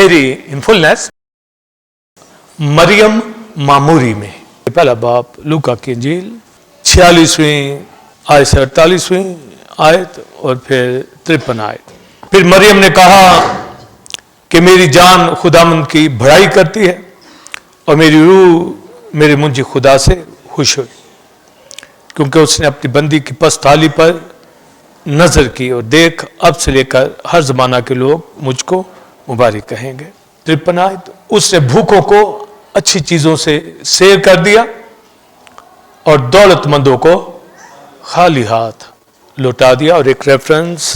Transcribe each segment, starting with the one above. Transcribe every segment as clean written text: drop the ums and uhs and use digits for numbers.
मेरी इन फुलनेस मरियम मामूरी में। पहला बाप लूका की इंजील 46वीं आयत से 48वीं आयत और फिर 53 आयत। फिर मरियम ने कहा कि मेरी जान खुदावंद की बड़ाई करती है और मेरी रूह मेरे मुंजी खुदा से खुश हुई, क्योंकि उसने अपनी बंदी की पसताली पर नजर की और देख अब से लेकर हर जमाना के लोग मुझको मुबारक कहेंगे। 53 आयत। उसने भूखों को अच्छी चीजों से सेर कर दिया और दौलतमंदों को खाली हाथ लौटा दिया। और एक रेफरेंस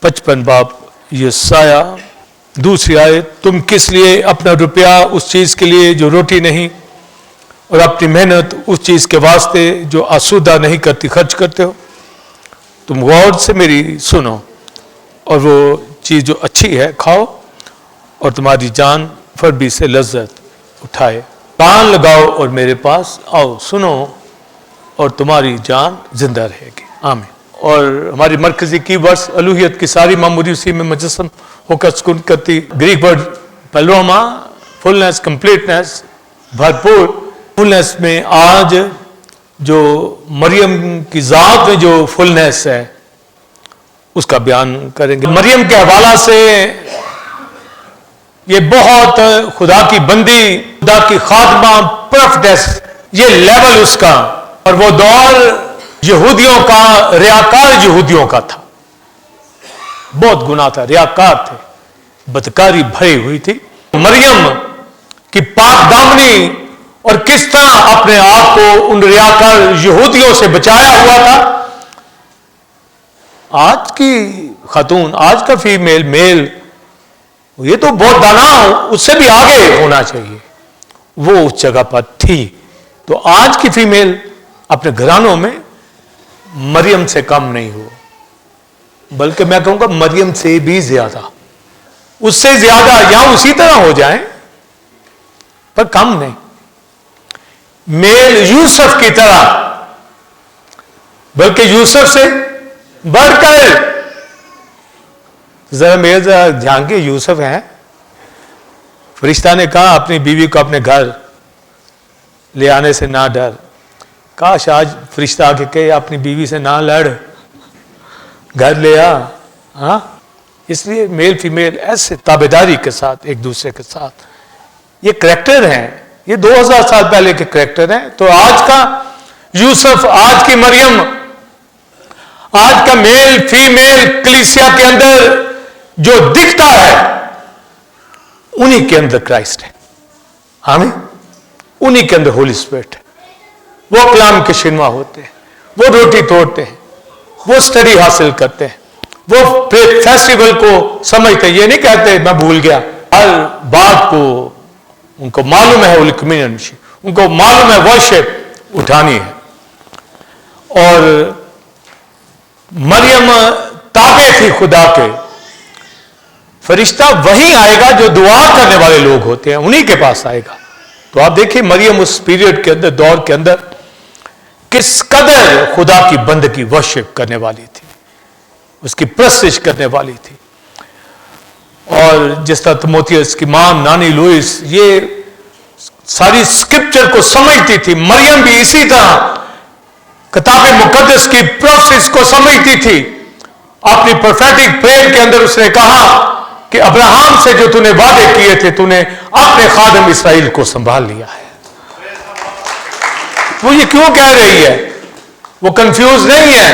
55 बाप यसाया 2 आयत। तुम किस लिए अपना रुपया उस चीज के लिए जो रोटी नहीं और अपनी मेहनत उस चीज के वास्ते जो आसूदा नहीं करती खर्च करते हो? तुम गौर से मेरी सुनो और वो चीज जो अच्छी है खाओ और तुम्हारी जान फरबी से लज्जत उठाए। कान लगाओ और मेरे पास आओ, सुनो और तुम्हारी जान जिंदा रहेगी। आमीन। और हमारी मरकजी की वर्ड्स अलूहियत की सारी मामूरी उसी में मुजस्सम होकर सुकून करती। Greek word Paloma, fullness, completeness, भरपूर। फुलनेस में आज जो मरियम की जात में जो फुलनेस है उसका बयान करेंगे। मरियम के हवाला से ये बहुत खुदा की बंदी, खुदा की खातमा, प्रोफेटेस, ये लेवल उसका। और वो दौर यहूदियों का, रियाकार यहूदियों का था। बहुत गुनाह था, रियाकार थे, बदकारी भरी हुई थी। मरियम की पाक दामनी और किस तरह अपने आप को उन रियाकार यहूदियों से बचाया हुआ था। आज की खातून, आज का फीमेल, मेल, ये तो बहुत दाना, उससे भी आगे होना चाहिए। वो उस जगह पर थी। तो आज की फीमेल अपने घरानों में मरियम से कम नहीं हो, बल्कि मैं कहूंगा मरियम से भी ज्यादा, उससे ज्यादा या उसी तरह हो जाए, पर कम नहीं। मेल यूसुफ की तरह, बल्कि यूसुफ से बढ़कर। जरा मेरे जरा ध्यान के, यूसुफ हैं, फरिश्ता ने कहा अपनी बीवी को अपने घर ले आने से ना डर। काश आज फरिश्ता आके कहे अपनी बीवी से ना लड़, घर ले आ। हाँ, इसलिए मेल फीमेल ऐसे ताबेदारी के साथ एक दूसरे के साथ, ये करैक्टर हैं, ये 2000 साल पहले के करैक्टर हैं। तो आज का यूसुफ, आज की मरियम, आज का मेल फीमेल कलीसिया के अंदर जो दिखता है, उन्हीं के अंदर क्राइस्ट है। आमीन। उन्हीं के अंदर होली स्पिरिट है। वो कलाम के शिनवा होते हैं, वो रोटी तोड़ते हैं, वो स्टडी हासिल करते हैं, वो फेस्टिवल को समझते हैं। ये नहीं कहते मैं भूल गया, हर बात को उनको मालूम है, उनको मालूम है वर्शिप उठानी है। और मरियम ताबे थी खुदा के। फरिश्ता वही आएगा जो दुआ करने वाले लोग होते हैं, उन्हीं के पास आएगा। तो आप देखिए मरियम उस पीरियड के अंदर, दौर के अंदर किस कदर खुदा की बंदगी वर्शिप करने वाली थी, उसकी प्रस्तिश करने वाली थी। और जिस तरह तिमोथियस की मां नानी लुइस ये सारी स्क्रिप्चर को समझती थी, मरियम भी इसी तरह किताब मुकद्दस की प्रोसेस को समझती थी। अपनी प्रोफेटिक प्रेयर के अंदर उसने कहा कि अब्राहम से जो तूने वादे किए थे, तूने अपने खादम इसराइल को संभाल लिया है। वो ये क्यों कह रही है? वो कंफ्यूज नहीं है,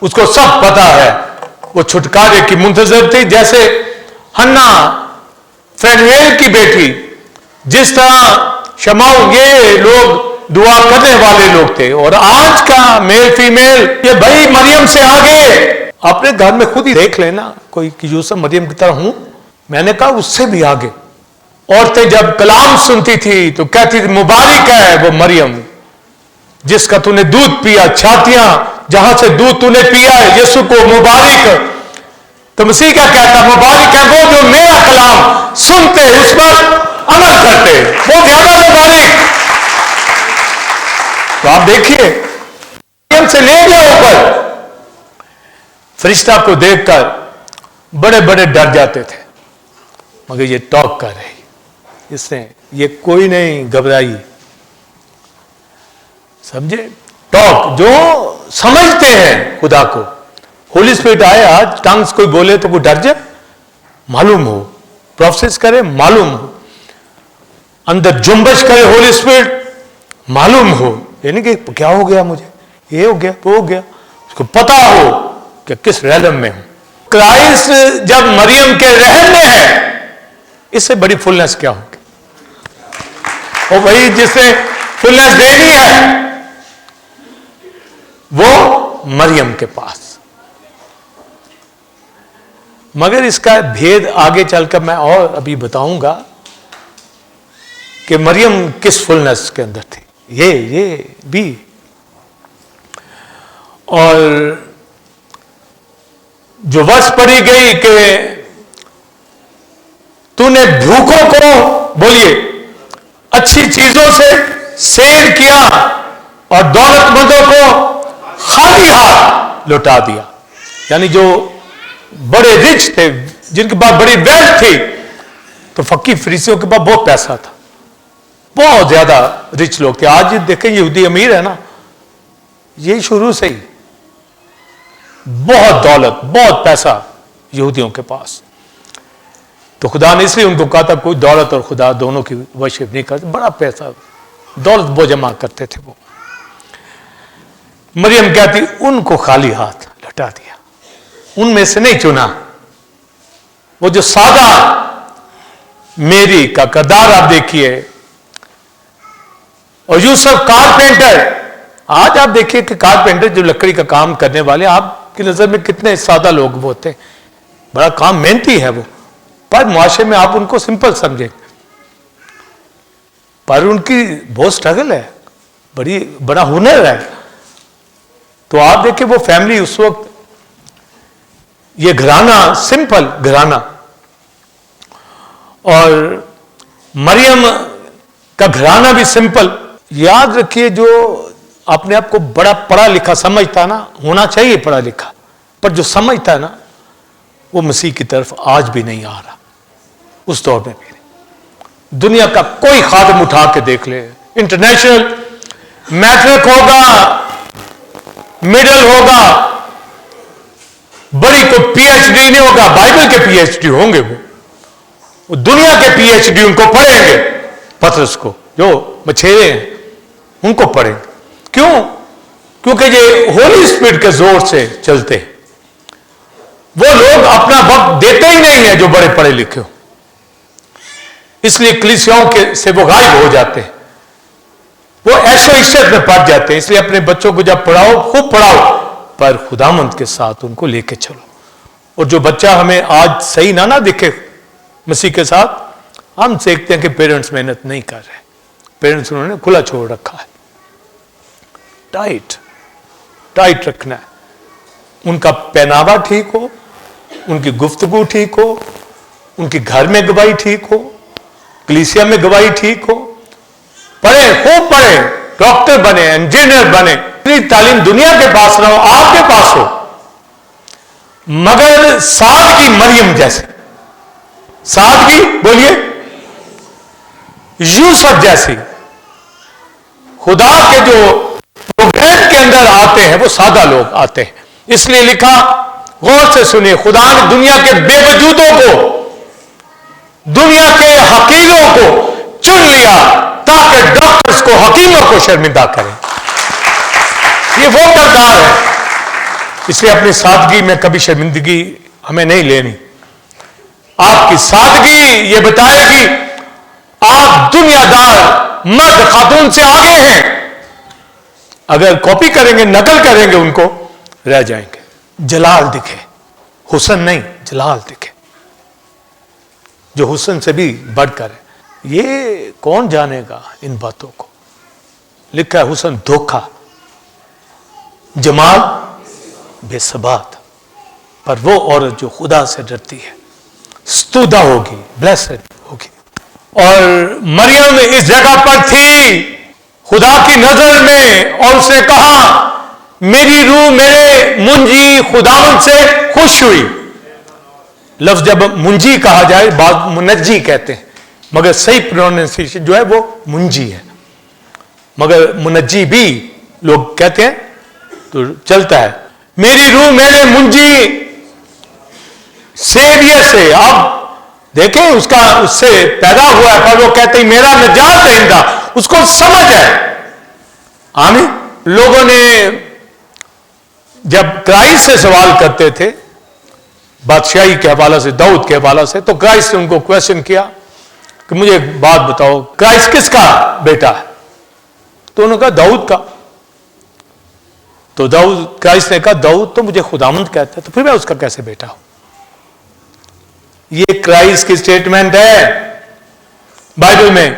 उसको सब पता है। वो छुटकारे की मुंतजर थी, जैसे हन्ना फैनुएल की बेटी, जिस तरह शमाउ, ये लोग दुआ करने वाले लोग थे। और आज का मेल फीमेल, ये भाई मरियम से आगे। अपने घर में खुद ही देख लेना, कोई कि यूसुफ मरियम की तरह हूं, मैंने कहा उससे भी आगे। औरतें जब कलाम सुनती थी तो कहती थी मुबारक है वो मरियम जिसका तूने दूध पिया, छातियां जहां से दूध तूने पिया है, यीशु को मुबारक। तो मसीह क्या कहता, मुबारक है वो जो मेरा कलाम सुनते, उस पर अमल करते, वो ज्यादा मुबारक। तो आप देखिए मरियम से ले गया ऊपर। फरिश्ता को देखकर बड़े बड़े डर जाते थे, मगर ये टॉक कर रही, इसने ये कोई नहीं घबराई, समझे? टॉक जो समझते हैं खुदा को। होली स्पिरिट आए आज, टंग्स कोई बोले तो कोई डर जाए, मालूम हो, प्रोसेस करे मालूम हो, अंदर जुम्बश करे होली स्पिरिट मालूम हो, यानी कि क्या हो गया मुझे, ये हो गया वो हो गया, उसको पता हो कि किस रैलम में हूं। क्राइस्ट जब मरियम के रहम में है, इससे बड़ी फुलनेस क्या होगी? और वही जिसे फुलनेस देनी है वो मरियम के पास। मगर इसका भेद आगे चलकर मैं और अभी बताऊंगा कि मरियम किस फुलनेस के अंदर थी, ये भी। और जो वर्ष पढ़ी गई कि तूने भूखों को, बोलिए, अच्छी चीजों से सेव किया और दौलतमंदों को खाली हाथ लौटा दिया। यानी जो बड़े रिच थे, जिनके पास बड़ी वेल्थ थी, तो फकीर फरीसियों के पास बहुत पैसा था, बहुत ज्यादा रिच लोग थे। आज देखें यहूदी अमीर है ना, ये शुरू से ही बहुत दौलत, बहुत पैसा यहूदियों के पास। तो खुदा ने इसलिए उनको कहा था कोई दौलत और खुदा दोनों की वर्शिप नहीं करते, बड़ा पैसा दौलत वो जमा करते थे वो। मरियम कहती उनको खाली हाथ लौटा दिया, उनमें से नहीं चुना। वो जो सादा मेरी का किरदार आप देखिए, और यूसुफ कारपेंटर, आज आप देखिए कि कारपेंटर जो लकड़ी का काम करने वाले, आपकी नजर में कितने सादा लोग वो होते हैं, बड़ा काम मेहनती है वो, पर मुआशरे में आप उनको सिंपल समझें, पर उनकी बहुत स्ट्रगल है, बड़ा हुनर है। तो आप देखिए वो फैमिली उस वक्त, ये घराना सिंपल घराना, और मरियम का घराना भी सिंपल। याद रखिए जो अपने आप को बड़ा पढ़ा लिखा समझता ना, होना चाहिए पढ़ा लिखा, पर जो समझता है ना, वो मसीह की तरफ आज भी नहीं आ रहा, उस दौर में भी नहीं। दुनिया का कोई खादम उठा के देख ले, इंटरनेशनल मैट्रिक होगा, मिडिल होगा, बड़ी को पीएचडी नहीं होगा, बाइबल के पीएचडी होंगे वो दुनिया के पीएचडी उनको पढ़ेंगे, पतरस को जो मछेरे हैं उनको पढ़ेंगे। क्यों? क्योंकि ये होली स्पिरिट के जोर से चलते हैं। वो लोग अपना वक्त देते ही नहीं है जो बड़े पढ़े लिखे हो, इसलिए कलीसियाओं के से वो गायब हो जाते हैं, वो ऐशो इज्जत में पड़ जाते हैं। इसलिए अपने बच्चों को जब पढ़ाओ, खूब पढ़ाओ, पर खुदामंद के साथ उनको लेके चलो। और जो बच्चा हमें आज सही ना दिखे मसीह के साथ, हम देखते हैं कि पेरेंट्स मेहनत नहीं कर रहे, पेरेंट्स उन्होंने खुला छोड़ रखा है। टाइट रखना है, उनका पहनावा ठीक हो, उनकी गुफ्तगू ठीक हो, उनके घर में गवाही ठीक हो, कलीसिया में गवाही ठीक हो, पढ़े, खूब पढ़े, डॉक्टर बने, इंजीनियर बने, इतनी तालीम दुनिया के पास ना हो, आपके पास हो, मगर सादगी मरियम जैसे, सादगी बोलिए यूसुफ जैसी, खुदा के जो प्रोग्राम के अंदर आते हैं वो सादा लोग आते हैं। इसलिए लिखा, गौर से सुनिए, खुदा ने दुनिया के बेवजूदों को, दुनिया के हकीमों को चुन लिया ताकि डॉक्टर्स को, हकीमों को शर्मिंदा करें। ये वो किरदार है। इसलिए अपनी सादगी में कभी शर्मिंदगी हमें नहीं लेनी। आपकी सादगी ये बताएगी आप दुनियादार मर्द खातून से आगे हैं। अगर कॉपी करेंगे, नकल करेंगे, उनको रह जाएंगे। जलाल दिखे, हुस्न नहीं, जलाल दिखे, जो हुस्न से भी बढ़कर है। ये कौन जानेगा इन बातों को? लिखा है हुस्न धोखा, जमाल बेसबात, पर वो औरत जो खुदा से डरती है स्तुदा होगी, ब्लेसेड होगी। और मरियम इस जगह पर थी खुदा की नजर में, और उसने कहा मेरी रूह मेरे मुंजी खुदावंद से खुश हुई। लफ्ज जब मुंजी कहा जाए, बाद मुनज्जी कहते हैं, मगर सही प्रोनाउंसिएशन जो है वो मुंजी है, मगर मुनज्जी भी लोग कहते हैं तो चलता है। मेरी रूह मेरे मुंजी सेवियर से, अब देखें उसका उससे पैदा हुआ है, पर वो कहते हैं मेरा निजात दहिंदा, उसको समझ है। आमीन। लोगों ने जब क्राइस्ट से सवाल करते थे बादशाही के हवाला से, दाऊद के हवाला से, तो क्राइस्ट ने उनको क्वेश्चन किया कि मुझे एक बात बताओ, क्राइस्ट किसका बेटा है? तो उन्होंने कहा दाऊद का। तो दाऊद, क्राइस्ट ने कहा दाऊद तो मुझे खुदावंद कहता है, तो फिर मैं उसका कैसे बेटा हूं? ये क्राइस्ट की स्टेटमेंट है बाइबल में।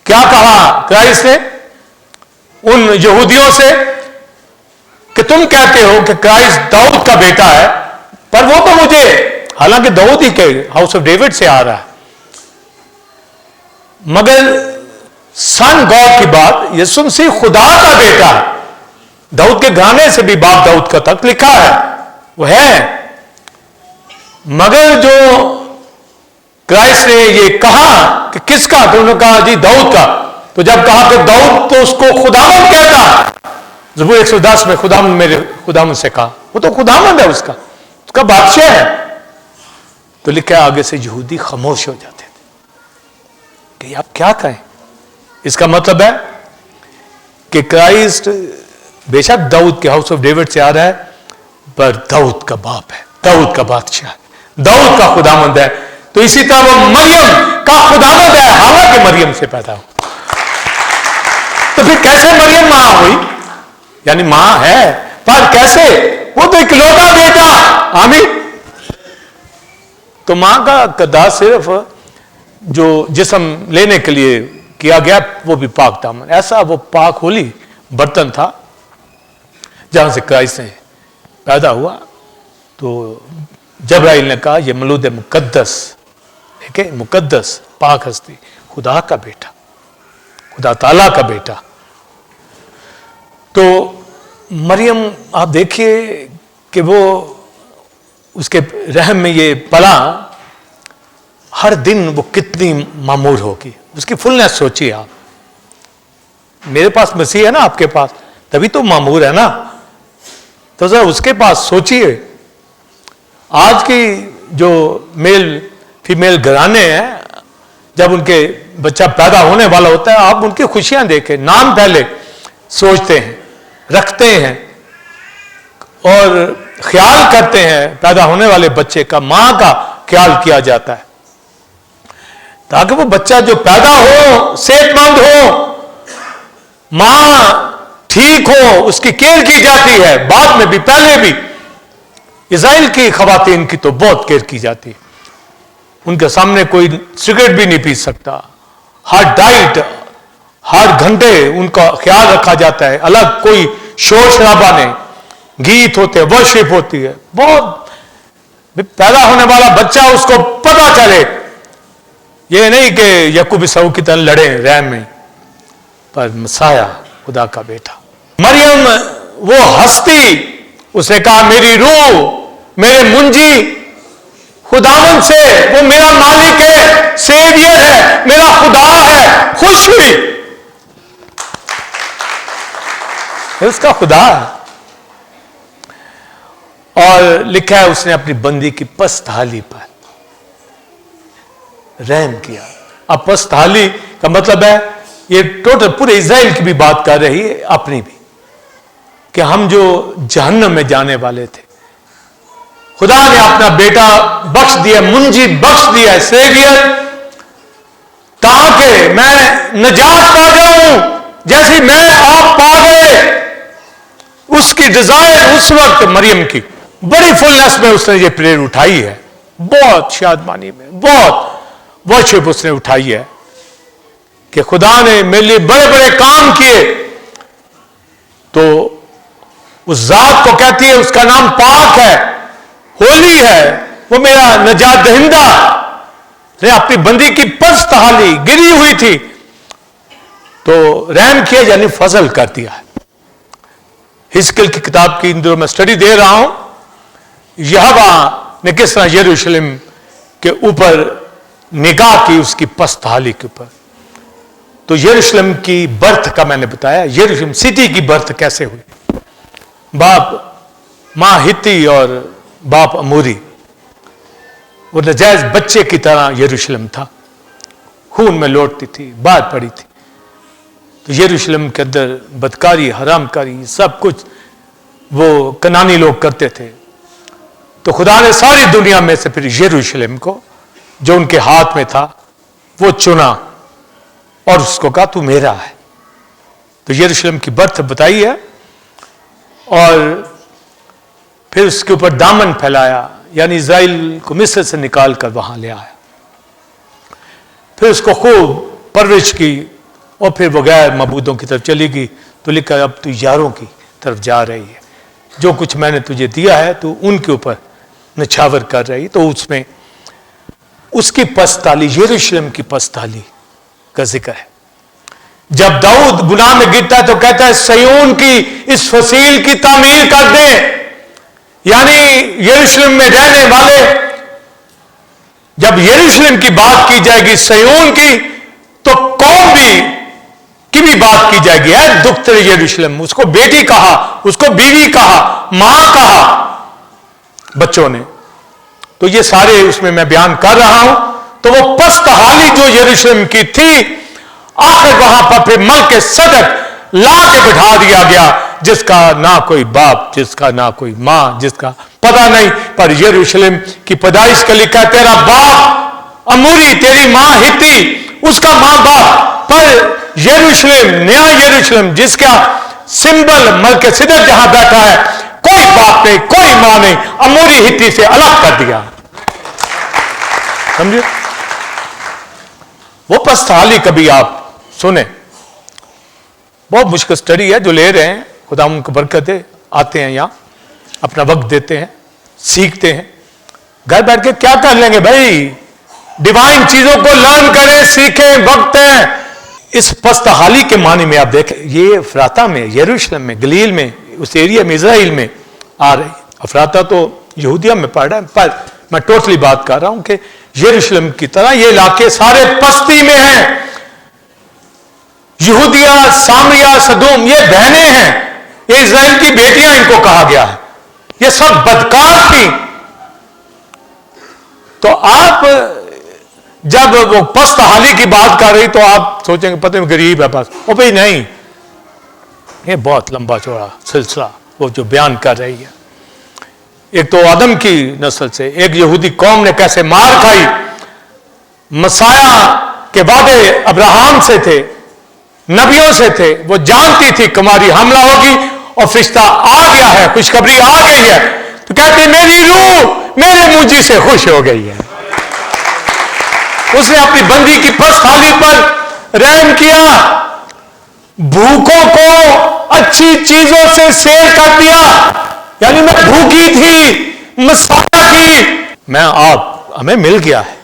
क्या कहा क्राइस्ट ने उन यहूदियों से कि तुम कहते हो कि क्राइस्ट दाऊद का बेटा है, पर वो तो मुझे, हालांकि दाऊद ही के हाउस ऑफ डेविड से आ रहा है, मगर सन गॉड की बात, यीशु मसीह खुदा का बेटा है, दाऊद के घराने से भी बाप दाऊद का तक लिखा है, वो है। मगर जो क्राइस्ट ने ये कहा कि किसका, तो उन्होंने कहा जी दाऊद का। तो जब कहा कि दाऊद तो उसको खुदावंद कहता, ज़बूर 110 में खुदावंद, मेरे खुदावंद से कहा, वो तो खुदावंद है, उसका बादशाह है। तो लिखा आगे से यहूदी खामोश हो जाते थे कि आप क्या कहें। इसका मतलब है कि क्राइस्ट बेशक दाऊद के हाउस ऑफ डेविड से आ रहा है, पर दाऊद का बाप है, दाऊद का बादशाह है, दाऊद का खुदावंद है। तो इसी तरह वो मरियम का खुदावंद है, हालांकि मरियम से पैदा हो। तो फिर कैसे मरियम मां हुई? यानी मां है, पर कैसे? वो तो इकलौता बेटा। आमीन। तो मां का कदा सिर्फ जो जिस्म लेने के लिए किया गया, वो भी पाक दामन, ऐसा वो पाक होली बर्तन था जहां से क्राइस्ट ने पैदा हुआ। तो जब्राइल ने कहा यह मलूद मुकद्दस, ठीक है, मुकद्दस पाक हस्ती, खुदा का बेटा, खुदा ताला का बेटा। तो मरियम आप देखिए कि वो उसके रहम में ये पला, हर दिन वो कितनी मामूर होगी, उसकी फुलनेस सोचिए आप। मेरे पास मसीह है ना, आपके पास, तभी तो मामूर है ना। तो जरा उसके पास सोचिए। आज की जो मेल फीमेल घराने हैं, जब उनके बच्चा पैदा होने वाला होता है, आप उनकी खुशियां देखें, नाम पहले सोचते हैं, रखते हैं और ख्याल करते हैं पैदा होने वाले बच्चे का, मां का ख्याल किया जाता है, ताकि वो बच्चा जो पैदा हो सेहतमंद हो, मां ठीक हो, उसकी केयर की जाती है, बाद में भी पहले भी। इज़राइल की खवातीन की तो बहुत केयर की जाती है, उनके सामने कोई सिगरेट भी नहीं पी सकता, हर डाइट, हर घंटे उनका ख्याल रखा जाता है, अलग कोई शोर शराबा नहीं, गीत होते हैं, वर्शिप होती है। बहुत पैदा होने वाला बच्चा उसको पता चले, ये नहीं कि यकूब ईसाऊ की तरह लड़े रहम में, पर मसाया खुदा का बेटा। मरियम वो हस्ती, उसने कहा मेरी रूह मेरे मुंजी खुदावंद से, वो मेरा मालिक है, सेवियर है, मेरा खुदा है, खुश हुई, उसका खुदा है। और लिखा है उसने अपनी बंदी की पस्तहाली पर रहम किया। अब पस्तहाली का मतलब है, ये टोटल पूरे इज़राइल की भी बात कर रही है, अपनी भी, कि हम जो जहन्नम में जाने वाले थे, खुदा ने अपना बेटा बख्श दिया, मुंजी बख्श दिया, सेवियर, ताकि मैं निजात पा जाऊं जैसी मैं आप पा गए। उसकी डिजायर उस वक्त मरियम की बड़ी फुलनेस में उसने ये प्रेयर उठाई है, बहुत शादमानी में, बहुत वर्शिप उसने उठाई है कि खुदा ने मेरे लिए बड़े बड़े काम किए। तो उस जात को कहती है, उसका नाम पाक है, होली है, वो मेरा निजात दहिंदा ने अपनी बंदी की पस्तहाली गिरी हुई थी तो रहम किया, यानी फजल कर दिया है। हिजकिय्याह की किताब की इन दिनों में स्टडी दे रहा हूं। यहोवा ने किस तरह यरूशलेम के ऊपर निगाह की, उसकी पस्तहाली के ऊपर। तो यरूशलेम की बर्थ का मैंने बताया, यरूशलेम सिटी की बर्थ कैसे हुई। बाप मां हित्ती और बाप अमोरी, वो नजायज बच्चे की तरह यरूशलेम था, खून में लौटती थी, बाहर पड़ी थी। तो यरूशलेम के अंदर बदकारी, हरामकारी, सब कुछ वो कनानी लोग करते थे। तो खुदा ने सारी दुनिया में से फिर यरूशलेम को, जो उनके हाथ में था, वो चुना और उसको कहा तू मेरा है। तो यरूशलेम की बर्थ बताई है और फिर उसके ऊपर दामन फैलाया, यानी इज़राइल को मिस्र से निकाल कर वहां ले आया। फिर उसको खूब परवरिश की और फिर वो गैर मबूदों की तरफ चली गई। तो लिखा अब तू यारों की तरफ जा रही है, जो कुछ मैंने तुझे दिया है तू उनके ऊपर निछावर कर रही। तो उसमें उसकी पस्ताली, यरूशलेम की पस्ताली का जिक्र है। जब दाऊद गुनाह में गिरता है तो कहता है सयोन की इस फसील की तामीर कर दे, यानी यरूशलेम में रहने वाले, जब यरूशलेम की बात की जाएगी सयोन की, तो कौम की भी बात की जाएगी। है दुख तेरे यरूशलेम, उसको बेटी कहा, उसको बीवी कहा, मां कहा बच्चों ने। तो ये सारे उसमें मैं बयान कर रहा हूं। तो वो पस्तहाली जो यरूशलेम की थी, आखिर वहां पर फिर मलके सदक ला के बिठा दिया गया, जिसका ना कोई बाप, जिसका ना कोई मां, जिसका पता नहीं। पर यरूशलेम की पैदाइश के लिखा है तेरा बाप अमूरी, तेरी मां हित्ती, उसका मां बाप। पर यरूशलेम, नया यरूशलेम, जिसका सिंबल मलके सदक जहां बैठा है, कोई बाप नहीं, कोई मां नहीं, अमूरी हित्ती से अलग कर दिया। समझे? वो पस्तहाली कभी आप सुने, बहुत मुश्किल स्टडी है जो ले रहे हैं, खुदा उनको बरकत दे। आते हैं यहां, अपना वक्त देते हैं, सीखते हैं। घर बैठ के क्या कर लेंगे भाई, डिवाइन चीजों को लर्न करें, सीखें, वक्त है। इस पस्तहाली के मानी में आप देखें, ये अफराता में, यरूशलेम में, गलील में, उस एरिया में, इजराइल में आ रही। अफराता तो यहूदिया में पड़ रहा है, पर मैं टोटली बात कर रहा हूं कि यरूशलेम की तरह ये इलाके सारे पस्ती में हैं। यहूदिया, सामरिया, सदूम, ये बहनें हैं, ये इजराइल की बेटियां इनको कहा गया है। ये सब बदकार थी। तो आप जब वो पस्तहाली की बात कर रही तो आप सोचेंगे पता नहीं गरीब है बस, ओ भाई नहीं, ये बहुत लंबा चौड़ा सिलसिला वो जो बयान कर रही है। एक तो आदम की नस्ल से एक यहूदी कौम ने कैसे मार खाई, मसाया के वादे अब्राहम से थे, नबियों से थे, वो जानती थी कुमारी हमला होगी और फरिश्ता आ गया है, खुशखबरी आ गई है। तो कहती मेरी रूह मेरे मुंजी से खुश हो गई है। उसने अपनी बंदी की पस्तहाली पर रहम किया, भूखों को अच्छी चीजों से सेव कर दिया। यानी मैं भूखी थी, मसाया थी, मैं आप हमें मिल गया है,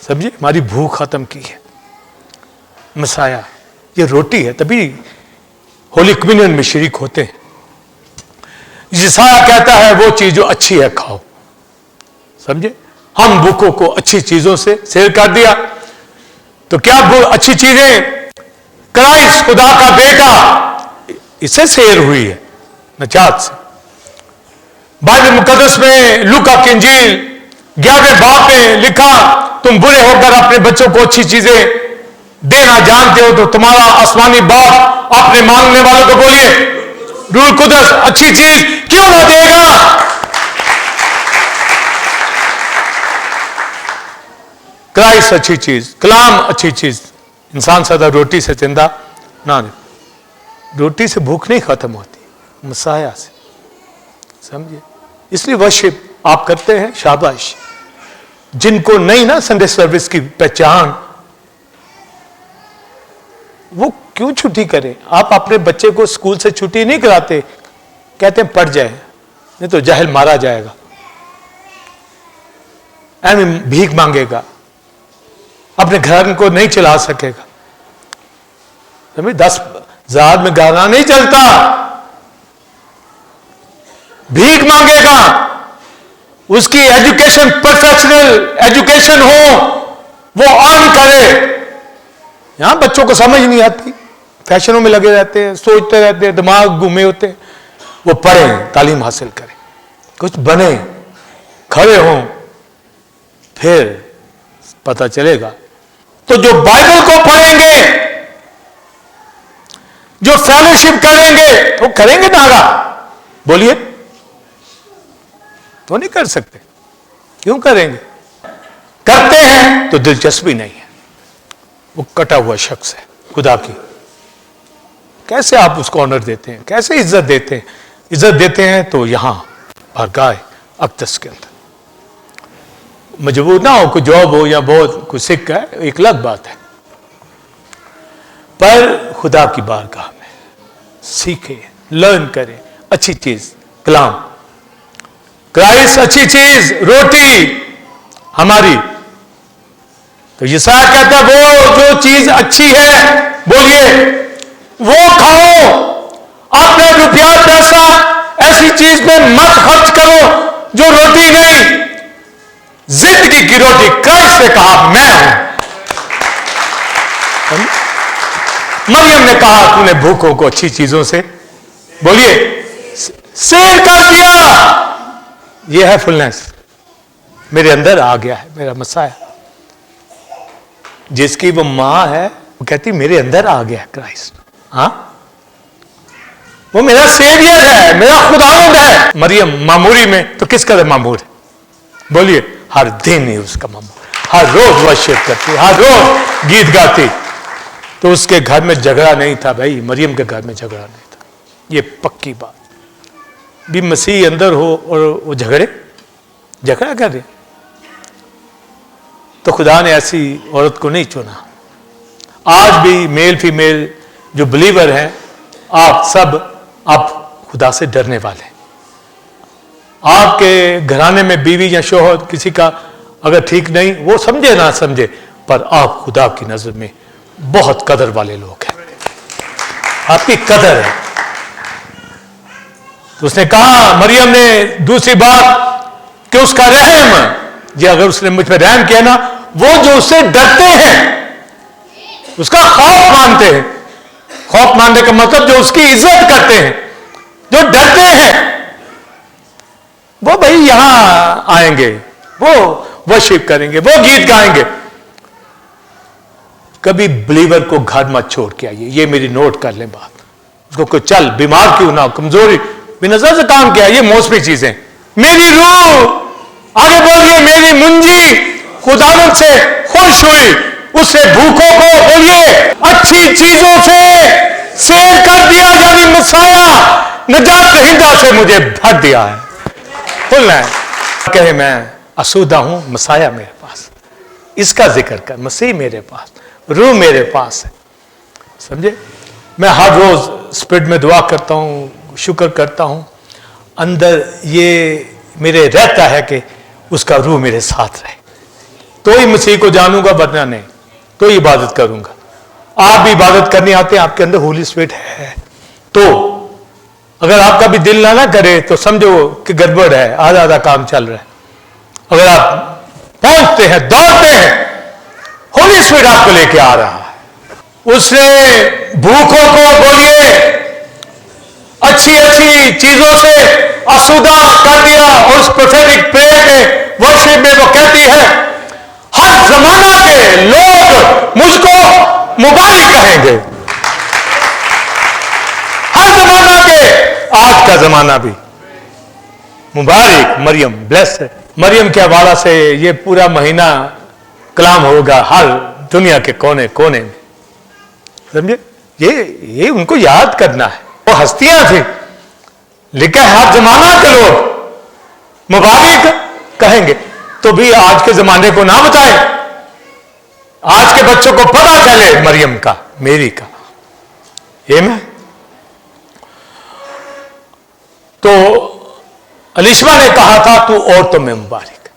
समझिए, हमारी भूख खत्म की है। मसाया ये रोटी है, तभी होली कम्युनियन में शरीक होते हैं। यसाया कहता है वो चीज जो अच्छी है खाओ, समझे। हम भूखों को अच्छी चीजों से सेव कर दिया। तो क्या अच्छी चीजें, क्राइस्ट खुदा का बेटा, इससे सेर हुई है, नजात से। बाइबल मुकद्दस में लूका की इंजील 11वें बाब में लिखा, तुम बुरे होकर अपने बच्चों को अच्छी चीजें देना जानते हो तो तुम्हारा आसमानी बाप अपने मांगने वालों को बोलिए रूह कुदस अच्छी चीज क्यों ना देगा। क्राइस्ट अच्छी चीज, कलाम अच्छी चीज। इंसान सदा रोटी से जिंदा ना रहे। रोटी से भूख नहीं खत्म होती, मसाया से, समझिए। इसलिए वर्शिप आप करते हैं, शाबाश। जिनको नहीं ना संडे सर्विस की पहचान, वो क्यों छुट्टी करें। आप अपने बच्चे को स्कूल से छुट्टी नहीं कराते, कहते हैं पढ़ जाए, नहीं तो जाहिल मारा जाएगा, भीख मांगेगा, अपने घर को नहीं चला सकेगा। 10,000 में गाना नहीं चलता, भीख मांगेगा, उसकी एजुकेशन प्रोफेशनल एजुकेशन हो, वो अर्न करे। यहां बच्चों को समझ नहीं आती, फैशनों में लगे रहते हैं, सोचते रहते हैं, दिमाग घूमे होते हैं। वो पढ़ें, तालीम हासिल करें, कुछ बने, खड़े हों, फिर पता चलेगा। तो जो बाइबल को पढ़ेंगे, जो फेलोशिप करेंगे, वो करेंगे नागा, बोलिए, तो नहीं कर सकते। क्यों करेंगे? करते हैं तो दिलचस्पी नहीं है। वो कटा हुआ शख्स है खुदा की। कैसे आप उसको ऑनर देते हैं, कैसे इज्जत देते हैं? इज्जत देते हैं तो यहां बारगाह अक़दस के अंदर। मजबूर ना हो, कोई जॉब हो या बहुत कुछ सीख है, एक अलग बात है, पर खुदा की बारगाह में सीखे, लर्न करें अच्छी चीज, कलाम, क्राइस्ट अच्छी चीज, रोटी हमारी। तो यशायाह कहता है वो जो चीज अच्छी है, बोलिए, वो खाओ। अपने रुपया पैसा ऐसी चीज में मत खर्च करो जो रोटी नहीं, जिंदगी की रोटी क्राइस्ट ने कहा मैं हूं। मरियम ने कहा तूने भूखों को अच्छी चीजों से, बोलिए, सेल कर दिया। यह है फुलनेस, मेरे अंदर आ गया है मेरा मसाया। जिसकी वो मां है वो कहती मेरे अंदर आ गया है क्राइस्ट। हाँ, वो मेरा सेवियर है, मेरा खुदावंद है। मरियम मामूरी में तो किस कदर मामूर है, बोलिए, हर दिन ही उसका मामूर, हर रोज वर्शिप करती, हर रोज गीत गाती। तो उसके घर में झगड़ा नहीं था भाई, मरियम के घर में झगड़ा नहीं था। ये पक्की बात भी, मसीह अंदर हो और वो झगड़ा कर रहे, तो खुदा ने ऐसी औरत को नहीं चुना। आज भी मेल फीमेल जो बिलीवर हैं, आप सब आप खुदा से डरने वाले। आपके घराने में बीवी या शोहर किसी का अगर ठीक नहीं, वो समझे ना समझे, पर आप खुदा की नजर में बहुत कदर वाले लोग हैं, आपकी कदर है। तो उसने कहा, मरियम ने दूसरी बात कि उसका रहम, जी अगर उसने मुझ पर रहम किया ना, वो जो उससे डरते हैं, उसका खौफ मानते हैं। खौफ मानने का मतलब जो उसकी इज्जत करते हैं, जो डरते हैं, वो भाई यहां आएंगे, वो वर्शिप करेंगे, वो गीत गाएंगे। कभी बिलीवर को घर मत छोड़ के आइए, ये मेरी नोट कर लें बात। उसको कोई चल बीमार क्यों ना, कमजोरी बेनजर से काम किया, ये मौसमी चीजें। मेरी रूह, आगे बोलिए, मेरी मुंजी खुदावंद से खुश हुई, उससे भूखों को, बोलिए, अच्छी चीजों से सेव कर दिया, यानी मसाया नजात दहिंदा से मुझे भर दिया है। बोलना है, कहे मैं असुदा हूं, मसाया मेरे पास, इसका जिक्र कर, मसीह मेरे पास, रूह मेरे पास है। समझे? मैं हर रोज स्पिरिट में दुआ करता हूं, शुक्र करता हूं, अंदर ये मेरे रहता है कि उसका रूह मेरे साथ रहे, तो ही मसीह को जानूंगा, वरना नहीं, तो ही इबादत करूंगा। आप भी इबादत करने आते हैं, आपके अंदर होली स्पिरिट है, तो अगर आपका भी दिल ना करे तो समझो कि गड़बड़ है, आधा आधा काम चल रहा है। अगर आप पहुंचते हैं, दौड़ते हैं, होली स्पिरिट आपको लेके आ रहा है। उसने भूखों को, बोलिए, अच्छी अच्छी चीजों से आसूदा कर दिया। और उस प्रोफेटिक प्रेयर के वर्शिप में वो कहती है, हर जमाना के लोग मुझको मुबारक कहेंगे, हर जमाना के, आज का जमाना भी मुबारक, मरियम ब्लेस है। मरियम के हवाला से ये पूरा महीना कलाम होगा हर दुनिया के कोने कोने में, समझे? ये उनको याद करना है। वो हस्तियां थी, लेकिन हर जमाना के लोग मुबारक कहेंगे। तो भी आज के जमाने को ना बताए, आज के बच्चों को पता चले मरियम का, मेरी का। ये मैं तो अलिशबा ने कहा था तू औरतों में मुबारक।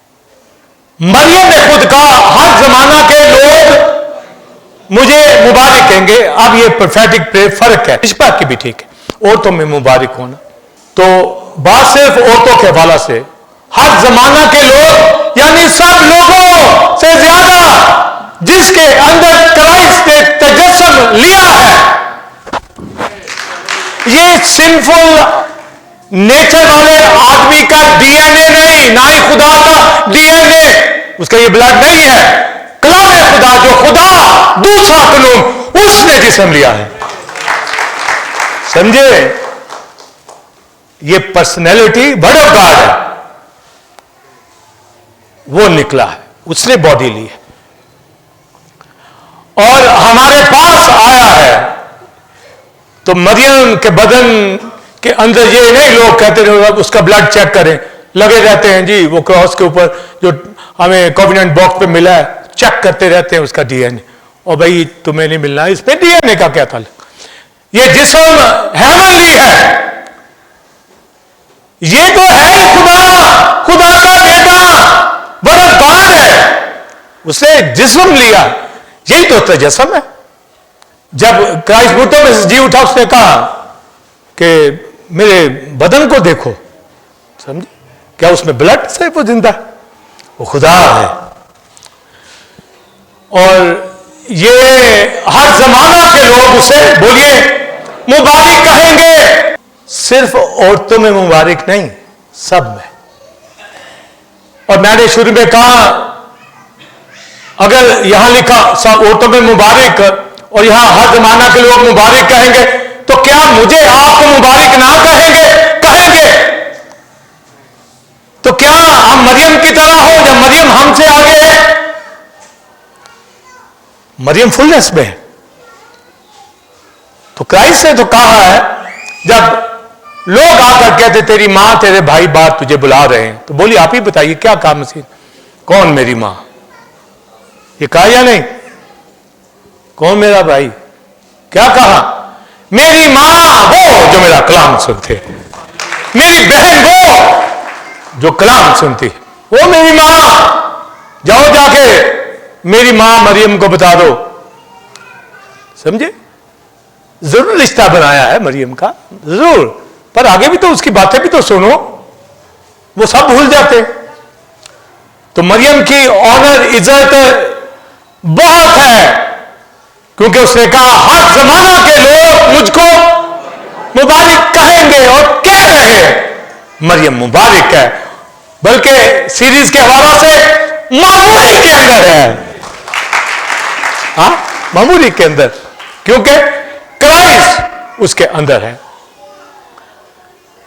मरियम ने खुद कहा हर जमाना के लोग मुझे मुबारक कहेंगे। अब ये प्रोफेटिक प्रेयर फर्क है, अलिशबा की भी ठीक है, औरतों में मुबारक होना। तो बात सिर्फ औरतों के हवाला से, हर जमाना के लोग यानी सब लोगों से ज्यादा जिसके अंदर क्राइस्ट ने तजस्सुम लिया है, ये सिंफुल नेचर वाले आदमी का डीएनए नहीं, ना ही खुदा का डीएनए, उसका ये ब्लड नहीं है। कलाम खुदा, जो खुदा दूसरा कानून, उसने जिस्म लिया है। समझे? ये पर्सनैलिटी वर्ड ऑफ गॉड है, वो निकला है, उसने बॉडी ली है और हमारे पास आया है। तो मरियम के बदन के अंदर ये नहीं लोग कहते रहे उसका ब्लड चेक करें, लगे रहते हैं जी वो क्रॉस के ऊपर जो हमें कॉन्वेनेंट बॉक्स पे मिला है, चेक करते रहते हैं उसका डीएनए। और भाई तुम्हें नहीं मिलना, इस पे डीएनए का क्या था? ये जिस्म हेवनली है, ये तो है ही खुदा, खुदा का बेटा, बड़ा गॉड है, उसने जिस्म लिया। यही तो तजस्सुम है। जब क्राइस्ट घुटनों में से जी उठा, उसने कहा कि मेरे बदन को देखो। समझे? क्या उसमें ब्लड से वो जिंदा है? वो खुदा है। और ये हर जमाना के लोग उसे बोलिए मुबारक कहेंगे। सिर्फ औरतों में मुबारक नहीं, सब में। और मैंने शुरू में कहा अगर यहां लिखा सब औरतों में मुबारक और यहां हर जमाना के लोग मुबारक कहेंगे, तो क्या मुझे आपको मुबारक ना कहेंगे? कहेंगे। तो क्या हम मरियम की तरह हो या मरियम हमसे आगे है? मरियम फुलनेस में है। तो क्राइस्ट ने तो कहा है, जब लोग आकर कहते तेरी मां तेरे भाई बात तुझे बुला रहे हैं, तो बोली आप ही बताइए क्या कहा मसीह? कौन मेरी मां? ये कहा या नहीं? कौन मेरा भाई? क्या कहा? मेरी मां वो जो मेरा कलाम सुनते, मेरी बहन वो जो कलाम सुनती, वो मेरी मां। जाओ जाके मेरी मां मरियम को बता दो। समझे? जरूर रिश्ता बनाया है मरियम का, जरूर, पर आगे भी तो उसकी बातें भी तो सुनो, वो सब भूल जाते। तो मरियम की ऑनर इज्जत बहुत है, क्योंकि उसने कहा हर जमाना के लोग मुझको मुबारक कहेंगे और कह रहे हैं। मरियम मुबारक है, बल्कि सीरीज के हवाला से मामूली के अंदर है। हाँ, मामूली के अंदर, क्योंकि क्राइस्ट उसके अंदर है।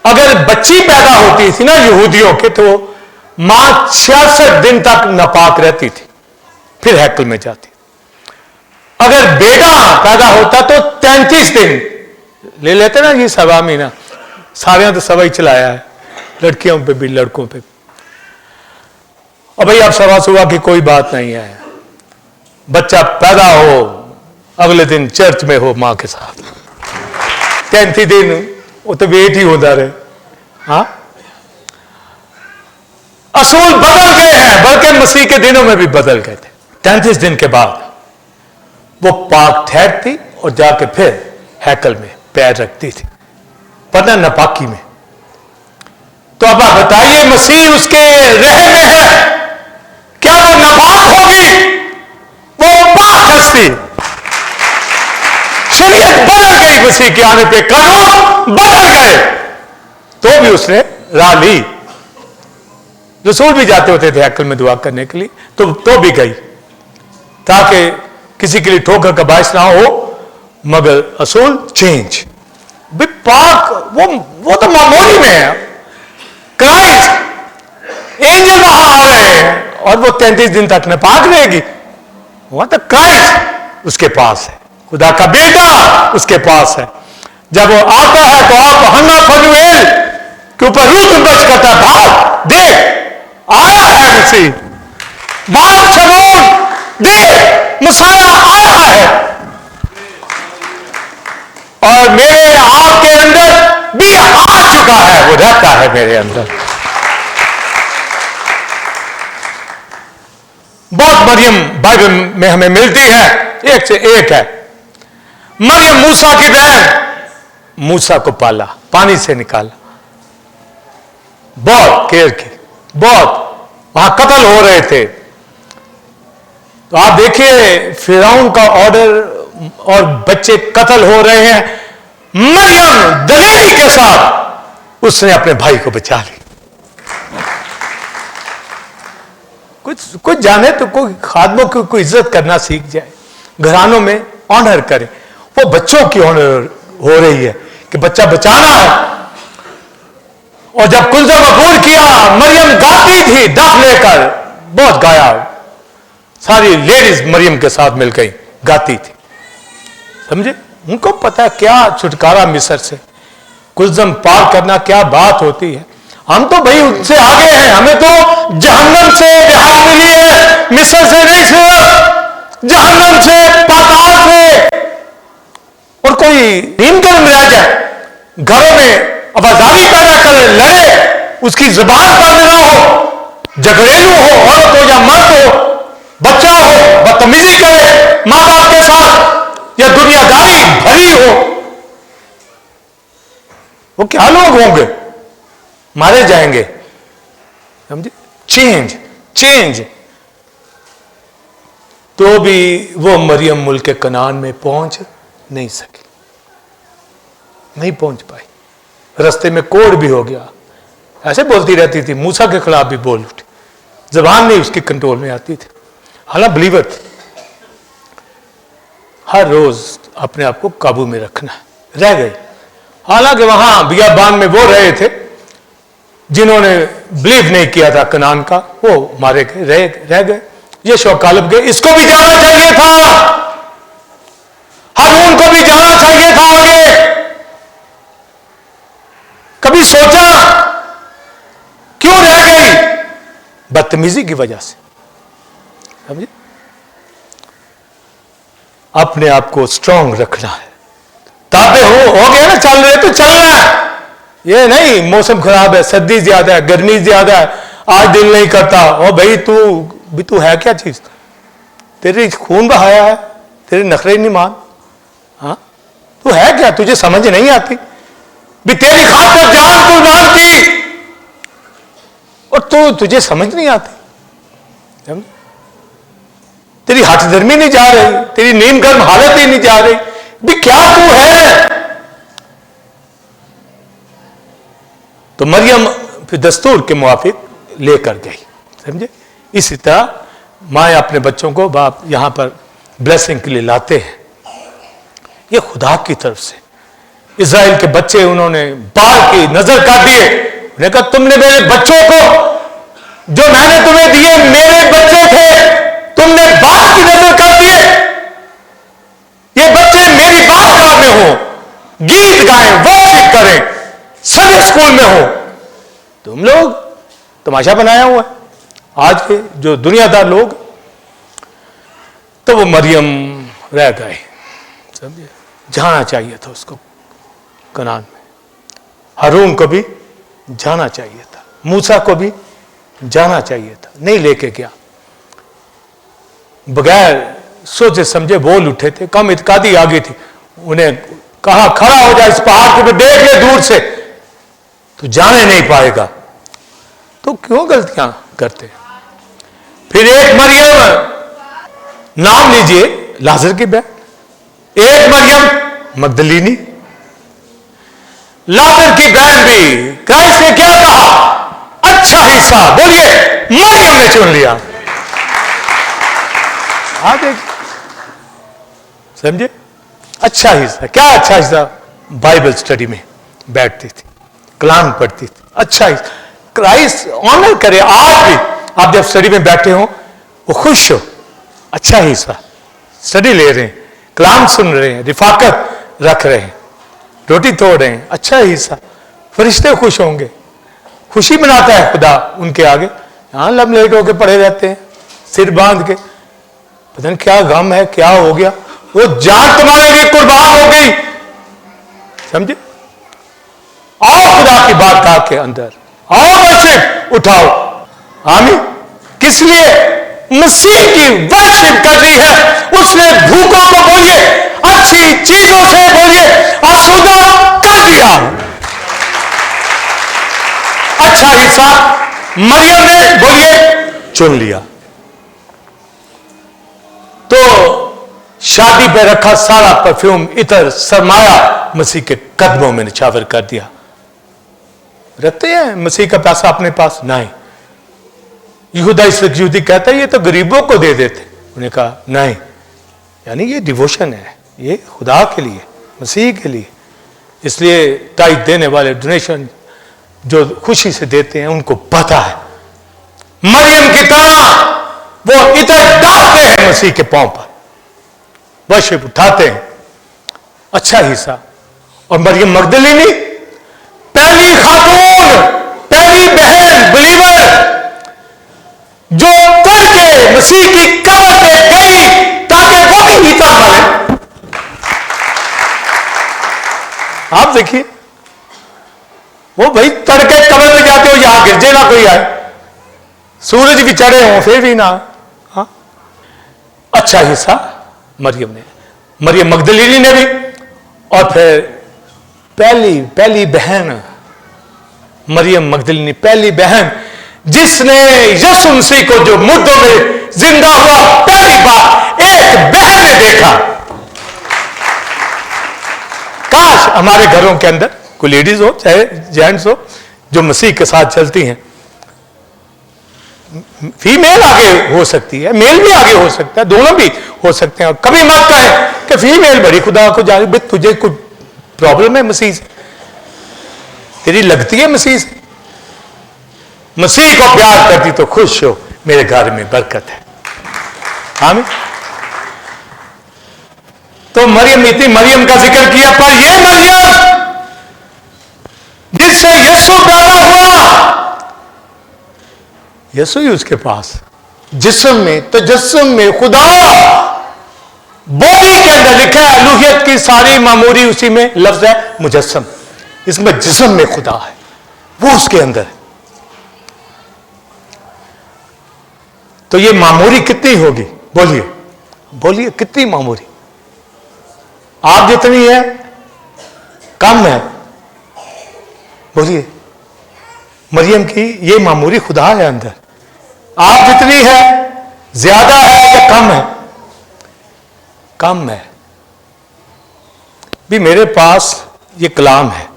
अगर बच्ची पैदा होती थी ना यहूदियों के, तो मां 66 दिन तक नापाक रहती थी, फिर हैकल में जाती। अगर बेटा पैदा होता तो 33 दिन ले लेते ना, ये सवा महीना, सारे तो सवा ही चलाया है, लड़कियों पे भी लड़कों पे। और भाई अब सवा सुबह की कोई बात नहीं है, बच्चा पैदा हो अगले दिन चर्च में हो मां के साथ, 33 दिन वो तो वेट ही होता रहे। हाँ, असूल बदल गए हैं, बल्कि मसीह के दिनों में भी बदल गए थे। 33 दिन के बाद वो पाक ठहरती और जाके फिर हैकल में पैर रखती थी, पर न नापाकी में। तो अब आप बताइए, मसीह उसके रहम में है, क्या वो नापाक होगी? वो पाक हस्ती। शरीयत बदल गई मसीह के आने पे, कानून बदल गए, तो भी उसने राह ली। रसूल भी जाते होते थे हैकल में दुआ करने के लिए, तो भी गई, ताकि किसी के लिए ठोकर का बायस ना हो। मगर असूल चेंज भी पाक, वो तो मामूली में है। क्राइस्ट एंजल वहां आ रहे हैं और वो 33 दिन तक नापाक रहेगी। वहां तक क्राइस्ट उसके पास है, खुदा का बेटा उसके पास है। जब वो आता है तो आप हन्ना फनुएल के ऊपर रूह तुंबच करता है, भाग देख आया है मसीह, भाग शमून देख मसाया आया है। और मेरे आपके अंदर भी आ चुका है, वो रहता है मेरे अंदर। बहुत मरियम बाइबल में हमें मिलती है, एक से एक है। मरियम मूसा की बहन, मूसा को पाला, पानी से निकाला, बहुत केयर की, बहुत वहां कत्ल हो रहे थे। तो आप देखिए फिरौन का ऑर्डर और बच्चे कत्ल हो रहे हैं, मरियम दलेरी के साथ उसने अपने भाई को बचा ली। कुछ जाने तो कोई खादमों की इज्जत करना सीख जाए, घरानों में ऑनर करें। वो बच्चों की ऑनर हो रही है कि बच्चा बचाना है। और जब कुल्ज़म अबूर किया, मरियम गाती थी डफ लेकर, बहुत गाया, सारी लेडीज मरियम के साथ मिल गई, गाती थी। समझे? उनको पता क्या छुटकारा मिस्र से, कुल्ज़म पार करना क्या बात होती है। हम तो भाई उनसे आगे हैं, हमें तो जहन्नम से रिहाई मिली है, मिस्र से नहीं, सिर्फ जहन्नम से, पाताल से। और कोई नीमकर में रह जाए, घरों में आवाजारी पैदा करे, लड़े, उसकी जुबान बंद ना हो, झगड़ेलू हो, औरत हो या मर्द हो, बच्चा हो, बदतमीजी करे मां बाप के साथ या दुनियादारी भरी हो, वो क्या लोग होंगे? मारे जाएंगे। समझे? चेंज। तो भी वो मरियम मुल्क कनान में पहुंच नहीं सकी, नहीं पहुंच पाई। रास्ते में कोड़ भी हो गया। ऐसे बोलती रहती थी, मूसा के खिलाफ भी बोल उठी, जबान नहीं उसकी कंट्रोल में आती थी। हालांकि बिलीवर थी। हर रोज अपने आप को काबू में रखना रह गई। हालांकि वहां बियाबान में वो रहे थे जिन्होंने बिलीव नहीं किया था कनान का, वो मारे गए, रह गए। ये शौकालब गए, इसको भी जाना चाहिए था, हारून को भी जाना चाहिए था आगे। कभी सोचा क्यों रह गई? बदतमीजी की वजह से। समझे? अपने आप को स्ट्रांग रखना है। ताबे हो गया ना, चल रहे तो चलना है। ये नहीं मौसम खराब है, सर्दी ज्यादा है, गर्मी ज्यादा है, आज दिल नहीं करता। ओ भाई तू है क्या चीज? तेरे खून बहाया है, तेरे नखरे नहीं मान। हाँ, तू है क्या? तुझे समझ नहीं आती भी तेरी खातिर जान कुर्बान की, और तुझे समझ नहीं आती। तेरी हठधर्मी नहीं जा रही, तेरी नीम गर्म हालत ही नहीं जा रही भी, क्या तू है? तो मरियम फिर दस्तूर के मुआफिक लेकर गई। समझे? इसी तरह माए अपने बच्चों को बाप यहां पर ब्लेसिंग के लिए लाते हैं। ये खुदा की तरफ से इज़राइल के बच्चे, उन्होंने बाल की नजर कर दिए। उन्होंने कहा तुमने मेरे बच्चों को जो मैंने तुम्हें दिए मेरे बच्चे थे, तुमने बाल की नजर कर दिए। ये बच्चे मेरी बारगाह में हो, गीत गाएं, वर्शिप करें, संडे स्कूल में हो। तुम लोग तमाशा बनाया हुआ है आज के जो दुनियादार लोग। तो वो मरियम रह गए। समझे? जाना चाहिए था उसको कनान में। हारून को भी जाना चाहिए था, मूसा को भी जाना चाहिए था, नहीं लेके गया। बगैर सोचे समझे बोल उठे थे। कम इत्कादी आ गई थी, उन्हें कहा खड़ा हो जाए इस पहाड़ को, देख ले दूर से, तो जाने नहीं पाएगा। तो क्यों गलतियां करते? फिर एक मरियम, नाम लीजिए लाजर की बहन, एक मरियम मगदलीनी, लाजर की बहन भी। क्राइस्ट ने क्या कहा? अच्छा हिस्सा, बोलिए, मरियम ने चुन लिया। समझे? अच्छा हिस्सा। क्या अच्छा हिस्सा? बाइबल स्टडी में बैठती थी, कलाम पढ़ती थी। अच्छा हिस्सा क्राइस्ट ऑनर करे। आज भी आप जब स्टडी में बैठे हो वो खुश हो, अच्छा हिस्सा स्टडी ले रहे हैं, कलाम सुन रहे हैं, रिफाकत रख रहे हैं, रोटी तोड़ रहे हैं, अच्छा हिस्सा। फरिश्ते खुश होंगे, खुशी मनाता है खुदा उनके आगे। यहां लमलेट होके पड़े रहते हैं, सिर बांध के, पता नहीं क्या गम है, क्या हो गया। वो जान तुम्हारे लिए कुर्बान हो गई। समझे? आओ खुदा की बारगाह के अंदर, आओ वर्शिप उठाओ। आमीन। किस लिए? मसीह की वर्शिप कर रही है। उसने भूखों को बोलिए अच्छी चीजों से बोलिए आसूदा कर दिया। अच्छा हिस्सा मरियम ने बोलिए चुन लिया। तो शादी पे रखा सारा परफ्यूम इधर सरमाया मसीह के कदमों में निछावर कर दिया। रखते हैं मसीह का पैसा अपने पास? नहीं। यहूदा इस्करियोती कहता है ये तो गरीबों को दे देते। उन्होंने कहा नहीं, यानी ये डिवोशन है, ये खुदा के लिए, मसीह के लिए। इसलिए टाइट देने वाले, डोनेशन जो खुशी से देते हैं, उनको पता है मरियम की तरह वो इधर डालते हैं मसीह के पांव पर, वर्शिप उठाते हैं, अच्छा हिस्सा। और मरियम मगदलीनी पहली खातून, पहली बहन बिलीवर जो करके मसीह की कब्र पे गई ताकि वो भी हिस्सा पाले। आप देखिए, वो भाई तड़के कब्र में जाते हो, यहां गिरजे ना कोई आए, सूरज भी चढ़े हों फिर भी ना। हाँ, अच्छा हिस्सा मरियम ने, मरियम मगदलीनी ने भी। और फिर पहली बहन मरियम मगदलीनी, पहली बहन जिसने यीशु मसीह को जो मुर्दों में जिंदा हुआ पहली बार एक बहन ने देखा। काश हमारे घरों के अंदर कोई लेडीज हो चाहे जेंट्स हो जो मसीह के साथ चलती हैं। फीमेल आगे हो सकती है, मेल भी आगे हो सकता है, दोनों भी हो सकते हैं। और कभी मत कहें कि फीमेल बड़ी खुदा को जाने, भाई तुझे कोई प्रॉब्लम है मसीह से, तेरी लगती है मसीह से, मसीह को प्यार करती तो खुश हो, मेरे घर में बरकत है। आमीन। तो मरियम, इतनी मरियम का जिक्र किया, पर यह मरियम जिससे यीशु पैदा हुआ, यीशु ही उसके पास जिस्म में, तो जिस्म में खुदा बॉडी के अंदर लिखा है, अलूहियत की सारी मामूरी उसी में लफ्ज है मुजस्सम, इसमें जिस्म में खुदा है, वो उसके अंदर है। तो ये मामूरी कितनी होगी? बोलिए बोलिए, कितनी मामूरी? आप जितनी है कम है। बोलिए, मरियम की ये मामूरी खुदा है अंदर। आप जितनी है ज्यादा है या कम है? कम है। भी मेरे पास ये कलाम है,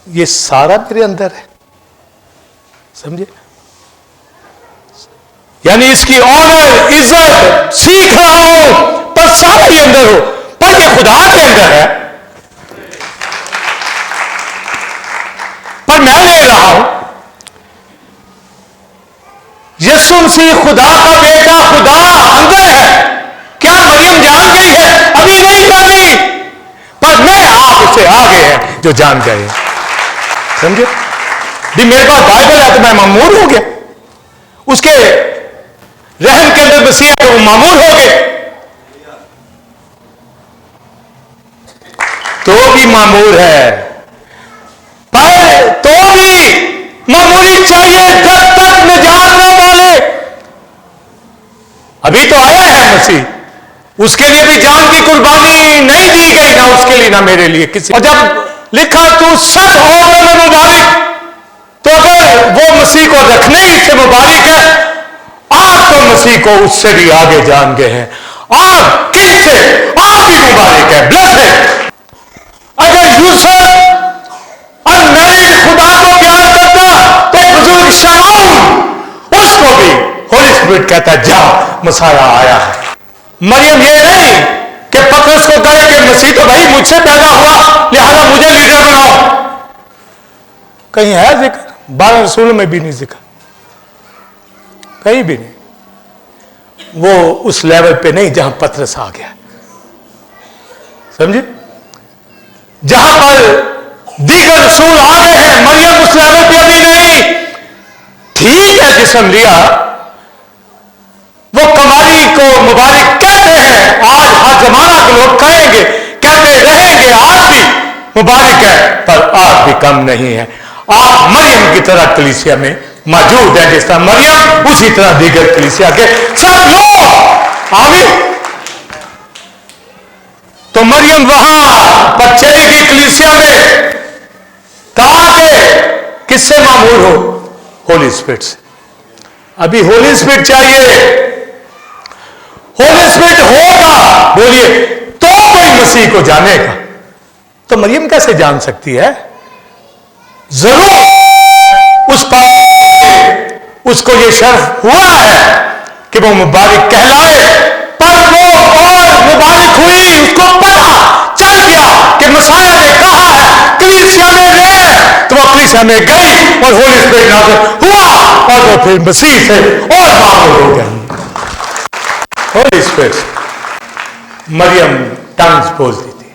ये सारा मेरे अंदर है, समझे? यानी इसकी ऑनर इज्जत सीख रहा हूं, पर सारा ही अंदर हो, पर ये खुदा के अंदर है, पर मैं ले रहा हूं। यीशु मसीह खुदा का बेटा, खुदा अंदर है। क्या मरियम जान गई है? अभी नहीं जानी, पर मैं आप उससे आगे हैं जो जान गए, समझे? भी मेरे पास बाइबल है तो मैं मामूर हो गया, उसके रहम के अंदर मसीह तो मामूर हो गए, तो भी मामूर है, पर तो भी मामूरी चाहिए जब तक निजात न पाले। अभी तो आया है मसीह, उसके लिए भी जान की कुर्बानी नहीं दी गई, ना उसके लिए ना मेरे लिए किसी। और जब लिखा तू सच होगा में मुबारक, तो अगर वो मसीह को रखने ही से मुबारक है, आप तो मसीह को उससे भी आगे जान गए हैं। आप किससे? आप भी मुबारक है, ब्लेस है। अगर यूसुफ अनमैरिड खुदा को प्यार करता तो बुजुर्ग शाऊल, उसको भी होली स्पिरिट कहता जा मसाया आया है। मरियम ये नहीं कि पतरस को कहे कि मसीह तो भाई मुझसे पैदा हुआ लिहाजा मुझे लीडर बनाओ। कहीं है जिक्र? 12 रसूलों में भी नहीं जिक्र, कहीं भी नहीं। वो उस लेवल पे नहीं जहां पतरस आ गया, समझे? जहां पर दीगर रसूल आ गए हैं, मरियम उस लेवल पे अभी नहीं। ठीक है, जिस्म लिया, वो कमाली को मुबारक कहते हैं, आज हर जमाना के लोग कहेंगे, कहते रहेंगे, आज भी मुबारक है, पर आज भी कम नहीं है। आप मरियम की तरह कलीसिया में मौजूद है, जिस तरह मरियम उसी तरह दीगर कलीसिया के सब लोग। आमीन। तो मरियम वहां पर चली गई कलीसिया में, कहा कि किससे मामूर हो? होली स्पिरिट से। अभी होली स्पिरिट चाहिए। होली स्पिरिट होगा, बोलिए, तो कोई मसीह को जानेगा। तो मरियम कैसे जान सकती है? जरूर उस पर उसको ये शर्फ हुआ है कि वो मुबारक कहलाए, पर वो और मुबारक हुई, उसको पता चल गया कि मसाया ने कहा है कलीसिया में रहे, तो वो कलीसिया में गई और होली स्पिरिट नाज़िल हुआ और वो फिर मसीह से और मामूल हो गई। होली स्पिरिट। मरियम टंग्स बोलती थी,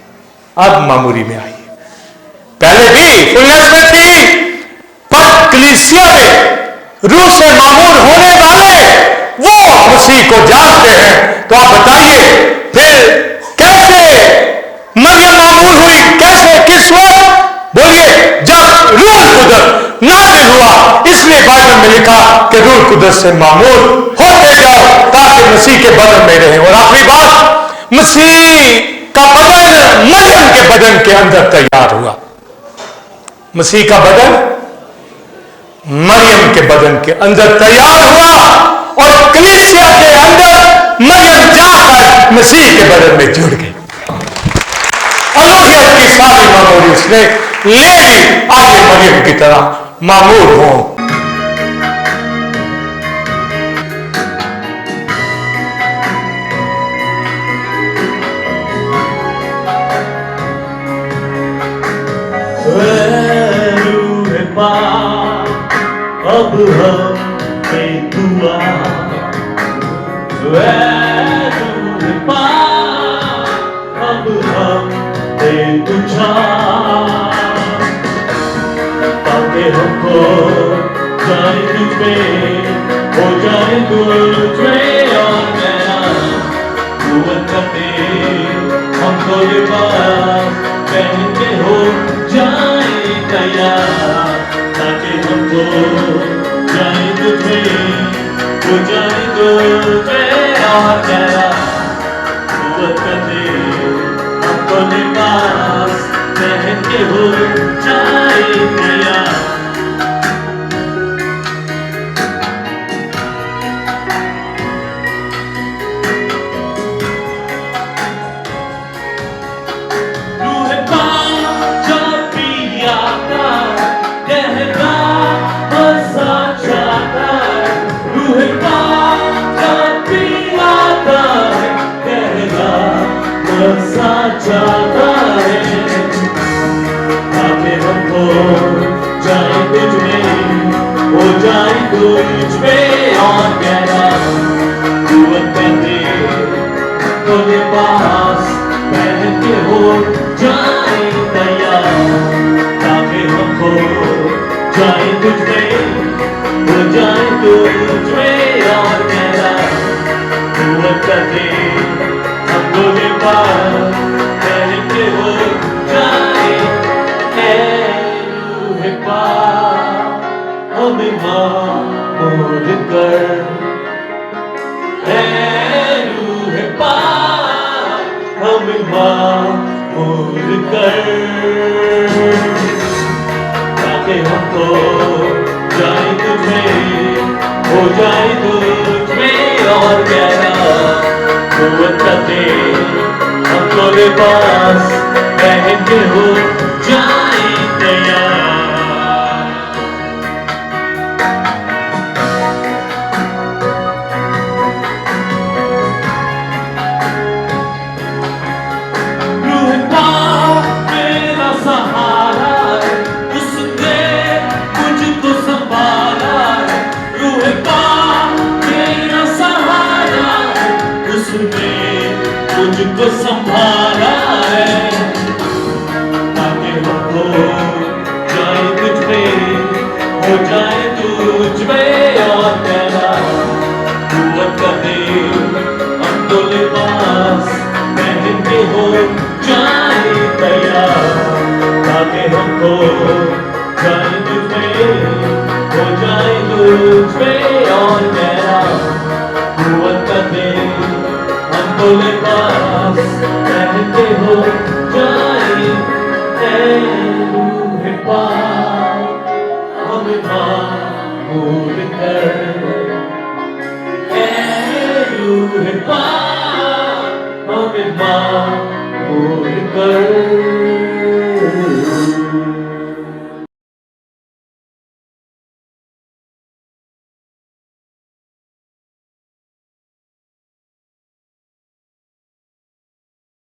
अब मामूली में आई। पहले भी फुलनेस में थी, पर कलीसिया में रूह से मामूल होने वाले वो मसीह को जानते हैं। तो आप बताइए फिर कैसे मरियम मामूल हुई? कैसे, किस वक्त? बोलिए, जब रूह कुदरत नाज़िल हुआ। इसलिए बाइबल में लिखा कि रूह कुदरत से मामूल होते जाओ ताकि मसीह के बदन में रहे। और आखिरी बात, मसीह का बदन मरियम के बदन के अंदर तैयार हुआ। मसीह का बदन मरियम के बदन के अंदर तैयार हुआ और कलीसिया के अंदर मरियम जाकर मसीह के बदन में जुड़ गई। अलोहियत की सारी मामूली उसने ले ली। आगे मरियम की तरह मामूल हो। अब हम दुआ अब हम तुझा ताकि हमको जाए तुझमें, हो जाए तुझमें और मेरा कुव्वत करते हमको लिबास पहन के हो जाए तैयार, ताकि हमको जाए तुझमें, हो जाए तुझमें और मेरा कुव्वत करते हमको लिबास पहन के हो जाए तैयार। जाता है ताकि हमको जाए तुझमें, हो जाए तुझमें और गहरा कुव्वत करते हमको लिबास पहन के हो जाए तैयार, ताकि हमको जाए तुझमें, हो जाए तुझमें और गहरा कुव्वत करते हमको लिबास पहन के हो जाए। रूह पाक हमें मामूल कर, रूह पाक हमें मामूल कर, ताकि हमको जाए तुझमें, हो जाए तुझमें और गहरा कुव्वत करते हमको लिबास पहन के हो जाए तैयार। रूह पाक मेरा सहारा है, उसने मुझको संभाला है। रूह पाक मेरा सहारा है, उसने मुझको संभाला है, ताकि हमको जाए तुझमें, हो जाए तुझमें और तेरा कुव्वत करते हमको लिबास पहन के हो जाए तैयार, ताकि हमको जाए तुझमें, हो जाए तुझमें और तेरा कुव्वत करते हमको लिबास पहन के हो जाए। रूह पाक मामूल कर रूह पाक हमें